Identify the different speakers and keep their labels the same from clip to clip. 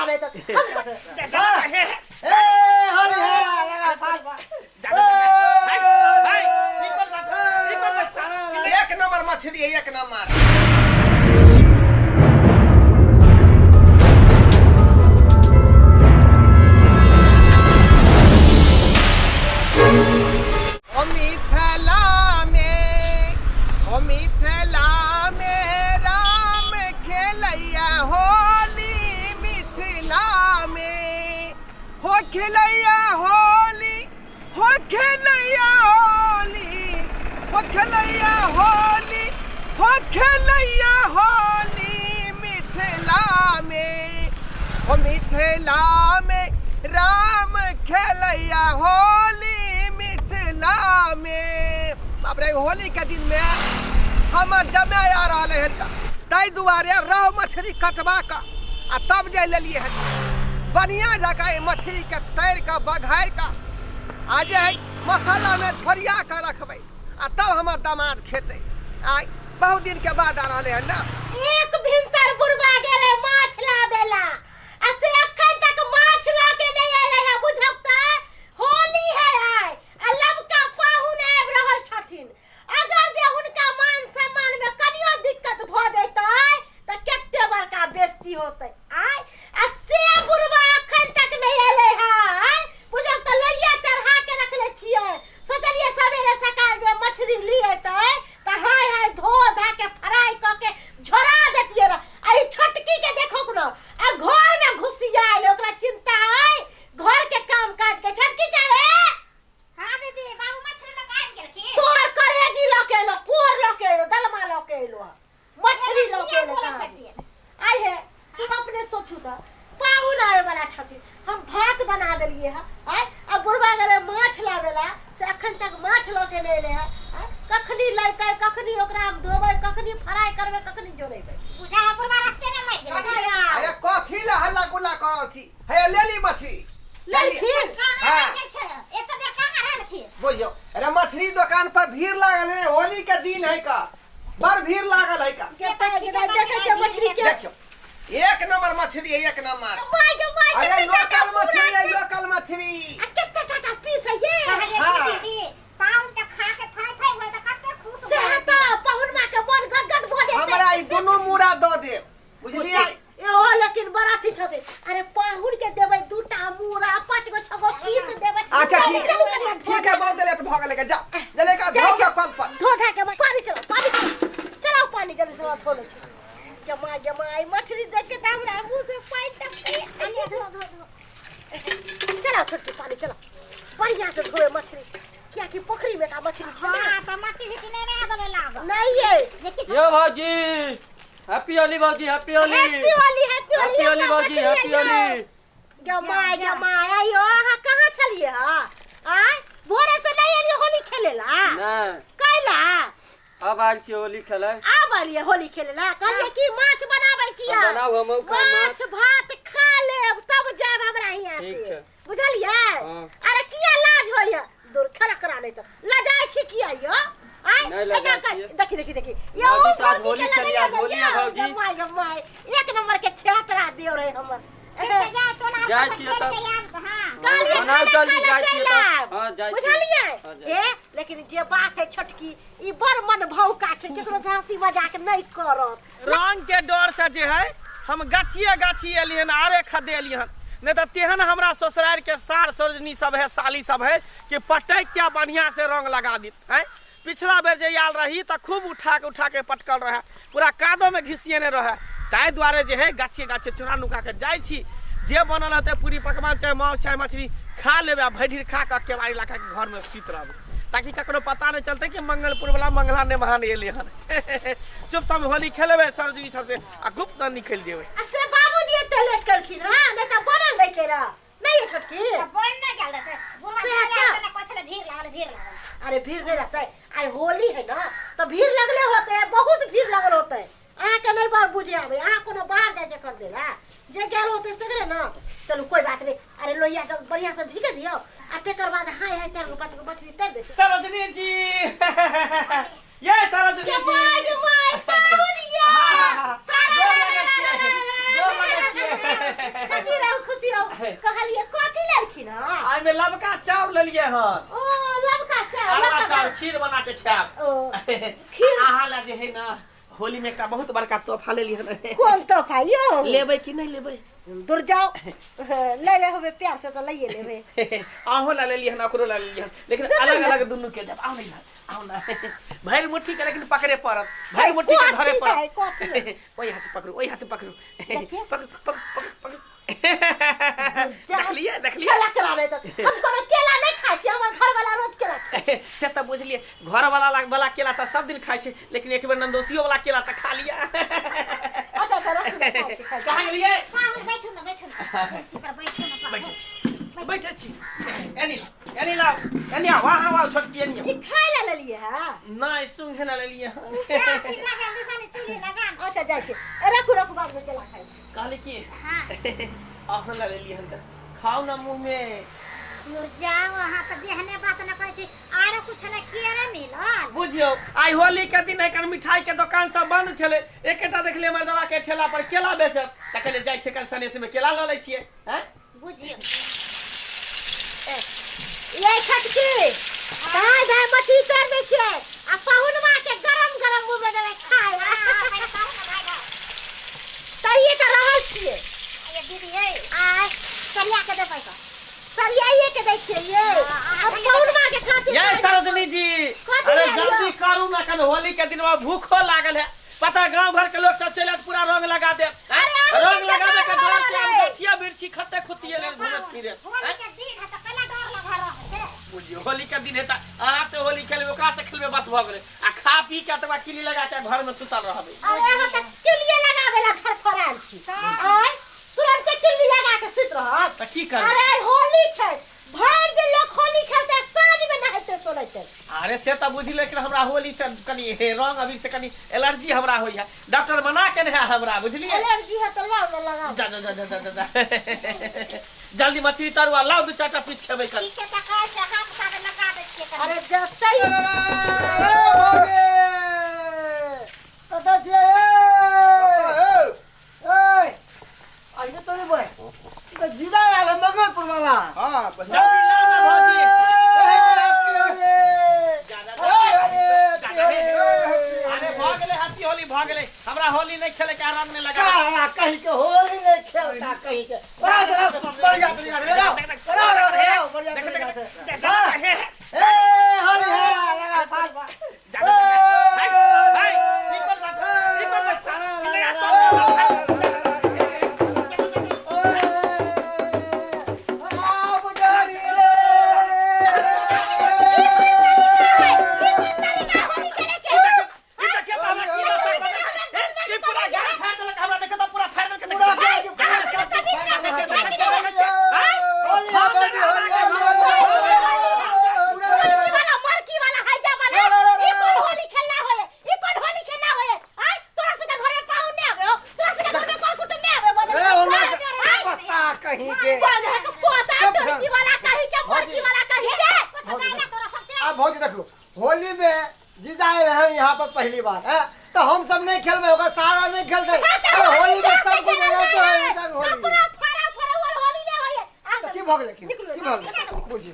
Speaker 1: में तो
Speaker 2: एक नंबर मछली है, एक नंबर। मिथिला में राम खेलैया होली, मिथिला में हो खेलैया होली, हो खेलैया होली, हो खेलैया होली, हो खेलैया होली, मिथिला में हो मिथिला में राम खेलैया होली, मिथिला में। अब रे होली के दिन में हमर जमाय आ रहा है ताई दुआरे रह मछली कटवा का आ तब जे लेलिए है बढ़िया जगह मछली के तैर का बघार का आ जे है मसाला में छोड़िया कर रखबे आ तब हमर दामाद खेते। आई बहुत दिन के बाद आ रहा है ना।
Speaker 1: एक भिनसर बुरबा गेले माछ लाबेला आ से अखन तक माछ लाके नहीं आले है बुझौता। होली है आय आ लबका पाहुन आब रहल छथिन। अगर जे हुनका मान सम्मान में कनियो दिक्कत भ जैतै त केते बड़का बेइज्जती होतै। आय आ से बुरबा अखन तक नहीं आले है बुझौ त लइया चढ़ा के रखले छियै। सोचलिए सवेरे सकाल जे मछली लिए त हाय हाय धो धा के फ्राई क के झोरा देतिए र। आई छोटकी के देखो न आ घर में घुसिया आले ओकरा चिंता है घर के काम काज के। छोटकी चाहे हां दीदी बाबू मछली लगा के रखी तोर करेजी लके लो कोर लके लो दलमा लके लो मछली लके लो। आई है तू अपने सोचू त पाहुन आवे वाला छथि हम भात बना देलिए है। आय अब बुरबा गरे माछ लावेला से अखन तक माछ लके ले ले है। कखनी लैतै कखनी ओकरा हम धोबै कखनी फ्राई करबै कखनी जोड़ेबै बुझा बुरबा रास्ते में मर गेलै।
Speaker 2: अरे कथी ला हल्ला गुल्ला कथी है लेली मछली
Speaker 1: लेली
Speaker 2: हां
Speaker 1: एक तो देखा ना रखी
Speaker 2: बोलियो। अरे मछली दुकान पर भीड़ लागल है होली के दिन है का बड़ भीड़ लागल है का
Speaker 1: देखे के मछली के
Speaker 2: देखियो एक नंबर मछली है, एक नंबर। अरे लोकल मछली है, लोकल मछली।
Speaker 1: कितना टाटा पीस है ये
Speaker 2: हां
Speaker 1: पाहुन के खा के थाई थाई होय त कते खुश हो से त पाहुन मा के मन गदगद भ जेतै।
Speaker 2: हमरा ई दोनों मुड़ा द दे बुझलियै
Speaker 1: ए ओ लेकिन बराती छथि। अरे पाहुन के देबै दूटा मुड़ा पांच गो छगो पीस देबै।
Speaker 2: अच्छा ठीक है बहुत देले त भ गेलै जा जले का धो के कल पर
Speaker 1: धो धा के पानी चलो पानी जल्दी से थोड़े छ जमाई मछली देख के हमरा मुंह से पानी टपके आने धो चलो छोटकी पानी चलो बढ़िया से धोए मछली क्या कि पोखरी में का मछली छ। हां त मट्टी हिटी नहीं आवे लाग नहीं ये
Speaker 3: यो भौजी हैप्पी होली भौजी हैप्पी होली हैप्पी होली भौजी हैप्पी होली।
Speaker 1: जमाई आयो हां कहां छलिए हां आय भोरे से नहीं एली होली खेलेला
Speaker 3: ना
Speaker 1: कैला
Speaker 3: अब आइल छी होली खेले
Speaker 1: अब आलिए होली खेलेला कहलिए कि माछ बनाबै छियै
Speaker 3: बनाऊ हम
Speaker 1: माछ भात खा लेब तब जाब हमरा हियां
Speaker 3: ठीक छै
Speaker 1: बुझलिए। अरे किया लाज होय दूर खड़ा करा नहीं त लजाय छी किया यो आय देखी ये
Speaker 3: होली खेलिया होली है भौजी
Speaker 1: जमाई एक नंबर के छेतरा देव रहे हमर
Speaker 3: जाय छी त
Speaker 1: हां
Speaker 3: बनाऊ जल्दी जाय छी त हां जाय छी
Speaker 1: बुझलिए। ए लेकिन जे बात है छोटकी ई बड़ मन भौका छै केकरो हंसी मजाक नहीं करत।
Speaker 4: रंग के डर से जे है हम गाछी एलिहन आरे खदेली हन नहीं तो तेहन हमरा ससुराल के सार सजनी सब है साली सब है कि पटक क्या बढ़िया से रंग लगा दी है। पिछला बेर जे आल रही तो खूब उठा के पटकल रहे पूरा कादो में घिसियने रहे ताहि द्वारे जे है गाछी चुरा नुका के जाय छी जे बनल होते पूरी पकवान चाहे मांस चाहे मछली खा लेबे भैर खा के केवाड़ी ला के घर में सुत रहब ताकि ककरो पता नहीं चलते कि मंगलपुर वाला मंगला ने महान एले हन। चुपचाप होली खेलेबे सरजनी सबसे आ गुप्त निकल जेबे।
Speaker 1: से बाबूजी एते लेट करखिन हां नहीं त बनल रह के नहीं है छोटकी बन न गेल रे बुढ़वा ने कोछले भीड़ लागल। अरे भीड़ नहीं रहते आई होली है ना तो भीड़ लगले होते है बहुत भीड़ लगल होते है। आ के नहीं बात बुझे आवे आ कोनो बाहर जाए कर देला जे गेल होते सगरे ना चलो कोई बात नहीं। अरे लोहिया तो बढ़िया से धिके दियो आ तेकर बाद हाय हाय चार गो पांच गो मछली तर दे
Speaker 4: सरजनी जी ये सरजनी जी
Speaker 1: माय पाहुलिया
Speaker 4: जो लगे छिए
Speaker 1: कथी
Speaker 4: ले लिए हन
Speaker 1: ओ लबका चावल
Speaker 4: अरवा चावल खीर बना के खाब
Speaker 1: ओ
Speaker 4: खीर अहाँ ला जे है ना होली में एकटा बहुत बड़का तोहफा ले लिए हन
Speaker 1: कौन तोहफा यो
Speaker 4: लेबै कि नहीं लेबै
Speaker 1: दूर जाओ ले ले होबे प्यार से तो लइए लेबे
Speaker 4: आहू ला ले लिए हन ओकरो ला ले लिए हन लेकिन अलग अलग दुनू के देब आओ ना भैर मुट्ठी के लेकिन पकड़े पड़त भैर मुट्ठी के धरे पड़त ओई हाथ पकड़ो पकड़ो देख लिए
Speaker 1: केला करावे तो हम कोनो केला नहीं खाई छी हमर घर वाला रोज केला
Speaker 4: से त बुझलिए घर वाला केला त सब दिन खाई छै लेकिन एक बेर नंदोसियो वाला केला त खा लिया
Speaker 1: अच्छा चलो
Speaker 4: कहां गेलिए
Speaker 1: हां बैठो ना
Speaker 4: बैठे छी एनी ला वहां छोटकी एनी
Speaker 1: ई खाई ले लिए है
Speaker 4: नहीं सुंघे ना ले लिए
Speaker 1: अच्छा जाय छी रखू बाद में केला खाई
Speaker 4: कहली की
Speaker 1: हां
Speaker 4: आहू ला ले लिए हन खाओ ना मुंह में
Speaker 1: जाओ वहां पे देहने बात न कहै छी आरो कुछ न किए न मिलन
Speaker 4: बुझियो आई होली के दिन एकर मिठाई के दुकान सब बंद छले एकेटा देखलिए मर्दवा के ठेला पर केला बेचत त कहले जाय छै कल सनेस में केला ल लै छिए हैं
Speaker 1: बुझियो ये छटकी कहां जाय मछली कर दे छै आ पाहुनमा के गरम मुंह में देवे खाए त ये त रहल छिए ये दीदी ए आ सरिया के दे पैसा सरियाइए के दै छिए ये अब पाहुनमा के खातिर
Speaker 4: ये सरोजनी जी अरे जल्दी करू ना कल होली के दिन में भूखो लागल है पता गांव भर के लोग सब चले पूरा रंग लगा दे रंग लगा दे के डर से हम गछिया बिरछी खते खुतिए ले घुमत फिरे
Speaker 1: होली के दिन है त पहला डर लगा रहे
Speaker 4: बुझियो होली के दिन है त अहाँ से होली खेलबे ओकरा से खेलबे बस भ गेले आ खा पी के तबा किली लगा के घर में सुतल रहबे
Speaker 1: अरे हम त किलिए लगावेला घर फराल छी आय तुरंत किली लगा के सुत रहब
Speaker 4: त की कर
Speaker 1: अरे होली छै भर दिन लोग होली खेलते साँझ में नहाते सोलते
Speaker 4: अरे से त बुझी लेकिन हमरा होली से कनी रंग अभी से कनी एलर्जी हमरा होई है डॉक्टर मना के है हमरा बुझलिए
Speaker 1: एलर्जी है तो लाओ ना लगा
Speaker 4: जा जल्दी मछली तरुआ लाओ दू चारटा पीस खेबै कल
Speaker 1: ठीक है त कह से हम साथ लगा दे छिए अरे जस्ते
Speaker 2: कता छिए आइए तो नहीं भाई तो जीदा आले मंगलपुर वाला हां
Speaker 4: जल्दी ला ना भौजी अरे भाग ले हैप्पी होली भाग ले हमरा होली नहीं खेले के आराम नहीं लगा
Speaker 2: कहीं के होली नहीं खेलता कहीं के बढ़िया भौजी देखो होली में जीजा आए हैं यहाँ पर पहली बार है तो हम सब नहीं खेल में होगा सारा नहीं खेल रहे होली में सब कुछ होली की भोग लेकिन की भोग बुझी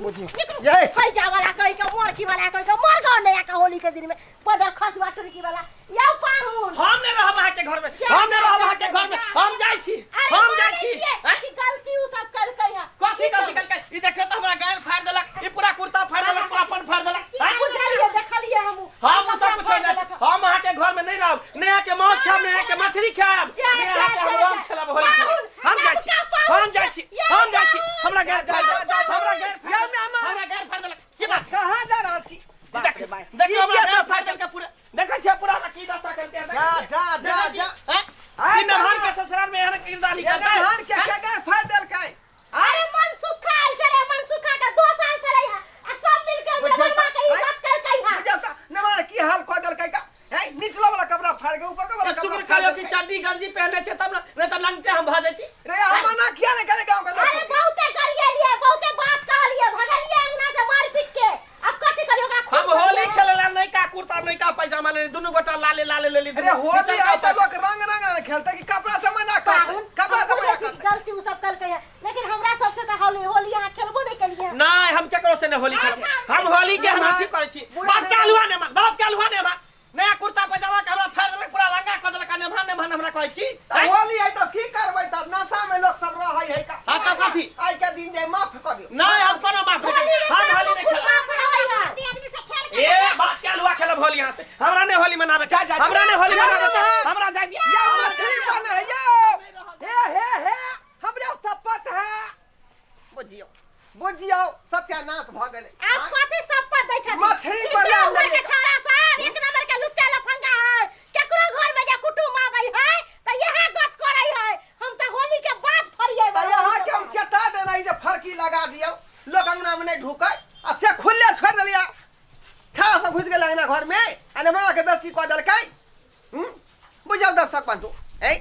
Speaker 2: बुझी ये
Speaker 1: फाई जा वाला कहि के मोर की वाला कहि के मोर गांव नया का होली के दिन में पदर खसवा टुरी की वाला या पाहुन
Speaker 4: हम ने रहब अहाँ के घर में हम ने रहब अहाँ के घर में हम जाय छी
Speaker 1: की गलती उ सब कल कहिया
Speaker 4: कथी गलती कल के ई देखियो त हमरा गाल फाड़ देलक ई पूरा कुर्ता फाड़ देलक पूरा अपन फाड़ देलक
Speaker 1: बुझलिए देखलिए
Speaker 4: हम सब कुछ नहीं हम अहाँ के घर में नहीं रहब नया के मांस खाब नया के मछली खाब नया के हम रंग खेलब होली हम जाय छी हमरा गाल हमरा गाल फाड़ देलक की बात
Speaker 2: कहां जा रहा छी
Speaker 4: देखियो हमरा गाल फाड़ देलक पूरा देखै छै पूरा की दशा करके
Speaker 2: जा
Speaker 4: ई नहर के ससुराल में एहन किरदारी करता है
Speaker 2: नहर के फाड़ देलकै
Speaker 1: अरे मन सुखाल चले मन सुखा के 2 साल चले है आ सब मिल के बनवा के ई बात कर कही है
Speaker 2: बुझता नमार की हाल को देलकै का है निचला वाला कपड़ा फाड़ के ऊपर का वाला
Speaker 4: शुक्र करियो कि चड्डी गंजी पहने छै तब न त लंगटे हम भ जैती
Speaker 2: रे हम मना किया नहीं करे गांव का
Speaker 1: अरे बहुते करिए लिए बहुते बात कहलिए भगलिए अंगना से मार पीट के अब कथि करियो ओकरा
Speaker 4: हम होली खेलेला नहीं का कुर्ता नहीं का पैजामा ले दुनु गोटा लाले ले ली
Speaker 2: अरे होली है तो लोग रंग खेलता कि कपड़ा से मना कर कपड़ा से मना कर
Speaker 1: गलती उ सब कल कहिया लेकिन हमरा सबसे त होली यहां खेलबो नहीं कलिए
Speaker 4: नहीं हम होली खेल हम होली के हम अथी करै छी बाप के अलुआ ने मार बाप के अलुआ ने मार नया कुर्ता पैजामा के हमरा फाड़ देलक पूरा लंगा क देलक नेमान हमरा कहै छी
Speaker 2: होली है तो की करबै त नशा में लोग सब रहै है का
Speaker 4: हां का कथी
Speaker 2: आई के दिन जे माफ क दियो
Speaker 4: नहीं हम कोनो माफ नहीं हम होली नहीं खेलब ए बाप के अलुआ खेलब होली यहां से हमरा ने होली मनावे हमरा ने होली मनावे हमरा जाय
Speaker 2: या मछली बन है यो हे हमरा शपथ है बुझियो सत्यानाश भ गेलै
Speaker 1: आप कथि शपथ दै छथि
Speaker 2: मछली बना
Speaker 1: के छोरा सब एक नंबर के लुच्चा लफंगा है केकरो घर में जे कुटुम आबै है त यहे गत करै है हम त होली के बाद फरिए
Speaker 2: त यहां के हम चेता देनै जे फरकी लगा दियौ लोग अंगना में नहीं ढुकै आ से खुले छोड़ देलिया था सब घुस गेल अंगना घर में आ हमरा के बेइज्जती क देलकै बुझियो दर्शक बंधु ए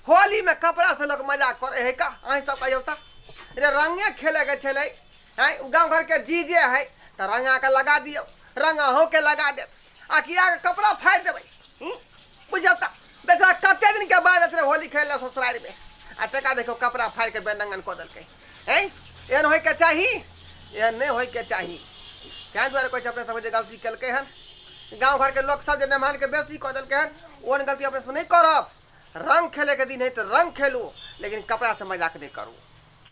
Speaker 2: होली में कपड़ा से लोग मजाक करे है का अहीं सब कहियो त रे रंगे खेले के छले हैं गांव घर के जीजे है त रंगा के लगा दियो रंगा हो के लगा दे आ किया के कपड़ा फाड़ देबै बुझियो त बेटा कते दिन के बाद एतरे होली खेले ससुराल में आ टका देखो कपड़ा फाड़ के बेनंगन क देलकै हैं एहन होय के चाही एहन नहीं होय के चाही क्या द्वारा कोई अपने समझ गलती केलकै हन गांव घर के लोग सब जे मेहमान के बेइज्जती क देलकै हन ओन गलती अपने से नहीं करब रंग खेले के दिन है तो रंग खेलू लेकिन कपड़ा से मजाक नहीं करू